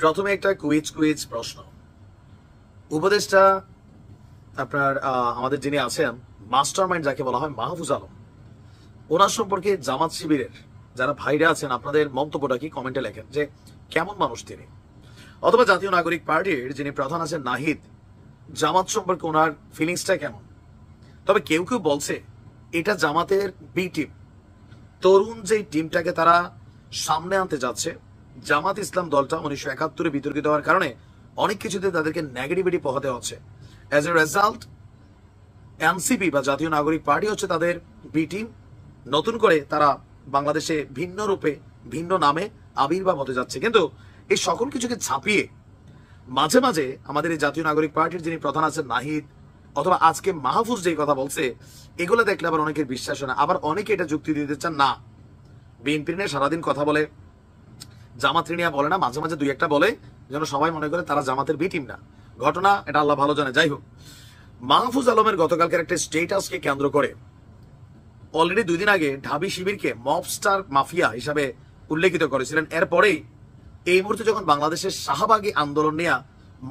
প্রথমে একটা কুইজ প্রশ্ন। উপদেষ্টা আপনার আমাদের যিনি আছেন মাস্টারমাইন্ড যাকে বলা হয় মাহফুজ আলম, ওনার সম্পর্কে জামাত শিবিরের যারা ভাইরা আছেন আপনাদের মন্তব্যটা কি কমেন্টে লেখেন যে কেমন মানুষ তিনি। অথবা জাতীয় নাগরিক পার্টির যিনি প্রধান আছেন নাহিদ, জামাত সম্পর্কে ওনার ফিলিংসটা কেমন। তবে কেউ কেউ বলছে এটা জামাতের বি টিম, তরুণ যে টিমটাকে তারা সামনে আনতে যাচ্ছে। জামাত ইসলাম দলটা 1971 বিতর্কিত হওয়ার কারণে অনেক কিছুতে তাদেরকে নেগেটিভিটি পোহাতে হচ্ছে। অ্যাজ এ রেজাল্ট এনসিপি বা জাতীয় নাগরিক পার্টি হচ্ছে তাদের বি টিম। নতুন করে তারা বাংলাদেশে ভিন্ন রূপে ভিন্ন নামে আবির্ভাব হতে যাচ্ছে। কিন্তু এই সকল কিছুকে ছাপিয়ে মাঝে মাঝে আমাদের এই জাতীয় নাগরিক পার্টির যিনি প্রধান আছেন নাহিদ, অথবা আজকে মাহফুজ যেই কথা বলছে, এগুলো দেখলে আবার অনেকের বিশ্বাস হয় না। আবার অনেকে এটা যুক্তি দিতে চান না, বিএনপি নিয়ে সারাদিন কথা বলে, জামাত নিয়ে বলে না, মাঝে মাঝে দুই একটা বলে যেন সবাই মনে করে তারা জামাতের বি টিম না। ঘটনা এটা আল্লাহ ভালো জানে। যাই হোক, মাহফুজ আলমের গতকালকের একটা স্টেটাসকে কেন্দ্র করে অলরেডি 2 দিন আগে ঢাবি শিবিরকে মবস্টার মাফিয়া হিসাবে উল্লেখিত করেছিলেন। এরপরেই এই মুহূর্তে যখন বাংলাদেশের শাহবাগী আন্দোলন নিয়ে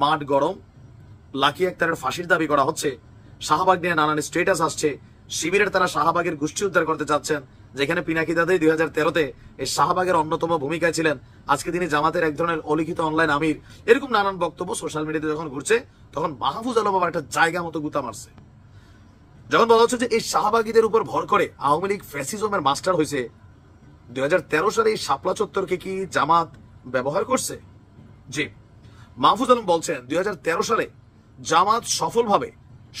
মাঠ গরম, লাকি আক্তারের ফাঁসির দাবি করা হচ্ছে, শাহবাগ নিয়ে নানান স্টেটাস আসছে, শিবিরের তারা শাহবাগের গোষ্ঠী উদ্ধার করতে চাচ্ছেন, যেখানে পিনাকি দাদাই 2013-তে এই শাহবাগের অন্যতম ভূমিকায় ছিলেন, আজকে তিনি জামাতের এক ধরনের অলিখিত অনলাইন আমির। এরকম নানান বক্তব্য সোশ্যাল মিডিয়াতে যখন ঘুরছে, তখন মাহফুজ আলম আবার একটা জায়গা মতো গুতা মারছে। যখন বলা হচ্ছে যে এই শাহবাগীদের উপর ভর করে আওয়ামী লীগ ফ্যাসিজমের মাস্টার হয়েছে, 2013 সালে এই শাপলা চত্বরকে কি জামাত ব্যবহার করছে? জি, মাহফুজ আলম বলছেন 2013 সালে জামাত সফলভাবে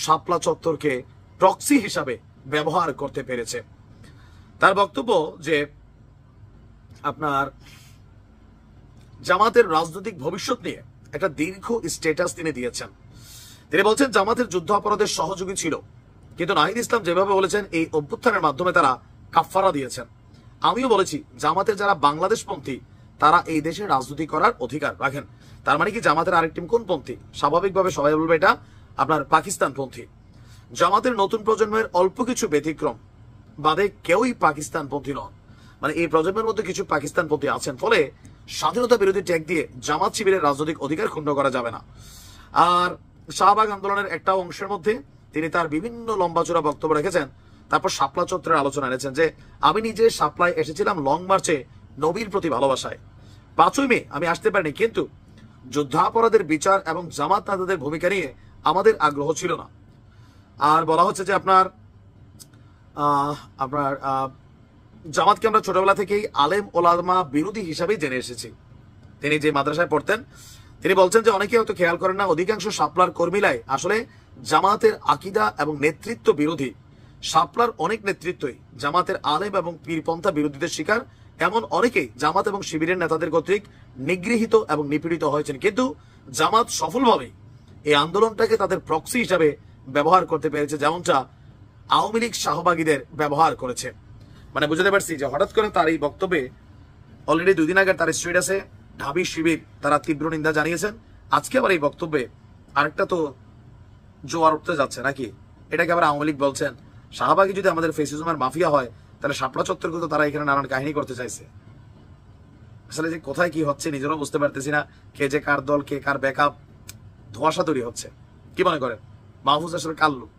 শাপলা চত্বরকে প্রক্সি হিসাবে ব্যবহার করতে পেরেছে। তার বক্তব্য যে আপনার জামাতের রাজনৈতিক ভবিষ্যৎ নিয়ে একটা দীর্ঘ স্ট্যাটাস তিনি দিয়েছেন। তিনি বলছেন জামাতের যুদ্ধ অপরাধের সহযোগী ছিল, কিন্তু নাহিদ ইসলাম যেভাবে বলেছেন এই অভ্যুত্থানের মাধ্যমে তারা কাফফারা দিয়েছেন। আমিও বলেছি জামাতের যারা বাংলাদেশপন্থী তারা এই দেশে রাজনীতি করার অধিকার রাখেন। তার মানে কি জামাতের আরেক টিম কোন পন্থী? স্বাভাবিকভাবে সবাই বলবে এটা আপনার পাকিস্তানপন্থী। জামাতের নতুন প্রজন্মের অল্প কিছু ব্যতিক্রম বাদে কেউই পাকিস্তানপন্থী নন। মানে এই প্রজন্মের মধ্যে কিছু পাকিস্তানপন্থী আছেন, ফলে স্বাধীনতা বিরোধী ট্যাগ দিয়ে জামাত শিবিরের রাজনৈতিক অধিকার ক্ষুণ্ণ করা যাবে না। আর শাহবাগ আন্দোলনের একটা অংশের মধ্যে তিনি তার বিভিন্ন লম্বাচূড়া বক্তব্য রেখেছেন। তারপর শাপলা চত্বরের আলোচনা এনেছেন যে আমি নিজে শাপলায় এসেছিলাম লং মার্চে নবীর প্রতি ভালোবাসায়। 5ই মে আমি আসতে পারিনি, কিন্তু যুদ্ধাপরাধের বিচার এবং জামাত নেতাদের ভূমিকা নিয়ে আমাদের আগ্রহ ছিল না। আর বলা হচ্ছে যে আপনার জামাতকে আমরা ছোটবেলা থেকেই আলেম ওলামা বিরোধী হিসাবেই জেনে এসেছি। তিনি যে মাদ্রাসায় পড়তেন, তিনি বলছেন যে অনেকে হয়তো খেয়াল করেন না, অধিকাংশ শাপলার কর্মীরাই আসলে জামাতের আকিদা এবং নেতৃত্ব বিরোধী। শাপলার অনেক নেতৃত্বই জামাতের আলেম এবং পীরপন্থা বিরোধীদের শিকার। এমন অনেকেই জামাত এবং শিবিরের নেতাদের কর্তৃক নিগৃহীত এবং নিপীড়িত হয়েছেন, কিন্তু জামাত সফলভাবে এই আন্দোলনটাকে তাদের প্রক্সি হিসাবে ব্যবহার করতে পেরেছে, যেমনটা আওয়ামী লীগ শাহবাগীদের ব্যবহার করেছে। মানে বুঝতে পারছি যে হঠাৎ করে তার এই বক্তব্যে অলরেডি 2 দিন আগে তার স্টেটাসে ঢাবি শিবির তারা তীব্র নিন্দা জানিয়েছেন। আজকে আবার এই বক্তব্যে আরেকটা তো জোয়ার উঠতে যাচ্ছে নাকি? এটাকে আবার আওয়ামী লীগ বলছেন। শাহবাগী যদি আমাদের ফ্যাসিজমের মাফিয়া হয়, তাহলে শাপলা চত্বরকে তো তারা এখানে নানান কাহিনী করতে চাইছে। আসলে যে কোথায় কি হচ্ছে নিজেরাও বুঝতে পারতেছি না। কে যে কার দল, কে কার ব্যাকআপ, ধোঁয়াশা তৈরি হচ্ছে। কি মনে করেন মাহফুজ আসলে কার লোক?